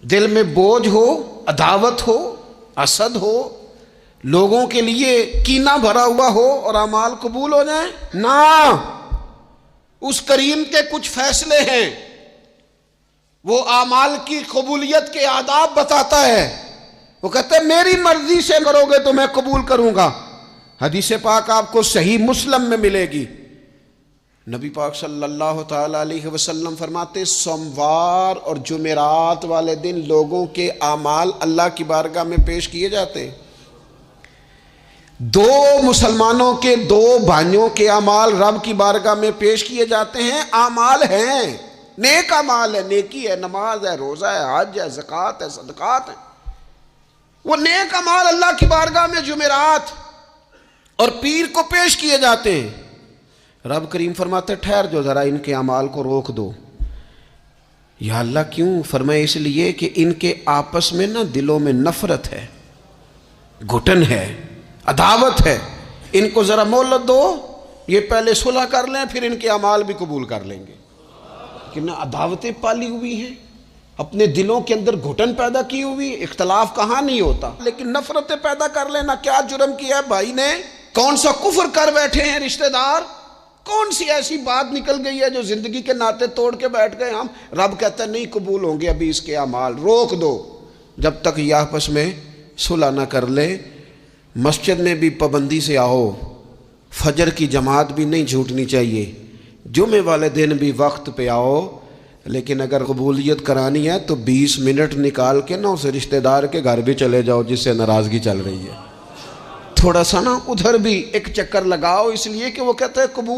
دل میں بوجھ ہو، عداوت ہو، حسد ہو، لوگوں کے لیے کینہ بھرا ہوا ہو اور اعمال قبول ہو جائیں؟ نہ، اس کریم کے کچھ فیصلے ہیں، وہ اعمال کی قبولیت کے آداب بتاتا ہے۔ وہ کہتے ہیں میری مرضی سے کرو گے تو میں قبول کروں گا۔ حدیث پاک آپ کو صحیح مسلم میں ملے گی۔ نبی پاک صلی اللہ تعالی علیہ وسلم فرماتے سوموار اور جمعرات والے دن لوگوں کے اعمال اللہ کی بارگاہ میں پیش کیے جاتے ہیں۔ دو مسلمانوں کے، دو بھائیوں کے اعمال رب کی بارگاہ میں پیش کیے جاتے ہیں۔ اعمال ہیں، نیک اعمال ہے، نیکی ہے، نماز ہے، روزہ ہے، حج ہے، زکوٰۃ ہے، صدقات ہے۔ وہ نیک اعمال اللہ کی بارگاہ میں جمعرات اور پیر کو پیش کیے جاتے ہیں۔ رب کریم فرماتے ٹھہر جو ذرا ان کے اعمال کو روک دو۔ یا اللہ کیوں؟ فرمائے اس لیے کہ ان کے آپس میں نا دلوں میں نفرت ہے، گھٹن ہے، عداوت ہے، ان کو ذرا مہلت دو، یہ پہلے صلح کر لیں پھر ان کے اعمال بھی قبول کر لیں گے۔ کہ نہ عداوتیں پالی ہوئی ہیں، اپنے دلوں کے اندر گھٹن پیدا کی ہوئی، اختلاف کہاں نہیں ہوتا، لیکن نفرتیں پیدا کر لینا۔ کیا جرم کیا ہے بھائی نے؟ کون سا کفر کر بیٹھے ہیں رشتہ دار؟ کون سی ایسی بات نکل گئی ہے جو زندگی کے ناطے توڑ کے بیٹھ گئے ہم؟ رب کہتا ہے نہیں قبول ہوں گے ابھی اس کے اعمال، روک دو جب تک یہ آپس میں صلح نہ کر لے۔ مسجد میں بھی پابندی سے آؤ، فجر کی جماعت بھی نہیں چھوٹنی چاہیے، جمعے والے دن بھی وقت پہ آؤ، لیکن اگر قبولیت کرانی ہے تو 20 منٹ نکال کے نا اس رشتہ دار کے گھر بھی چلے جاؤ جس سے ناراضگی چل رہی ہے، تھوڑا سا نا ادھر بھی ایک چکر لگاؤ، اس لیے کہ وہ کہتا ہے قبول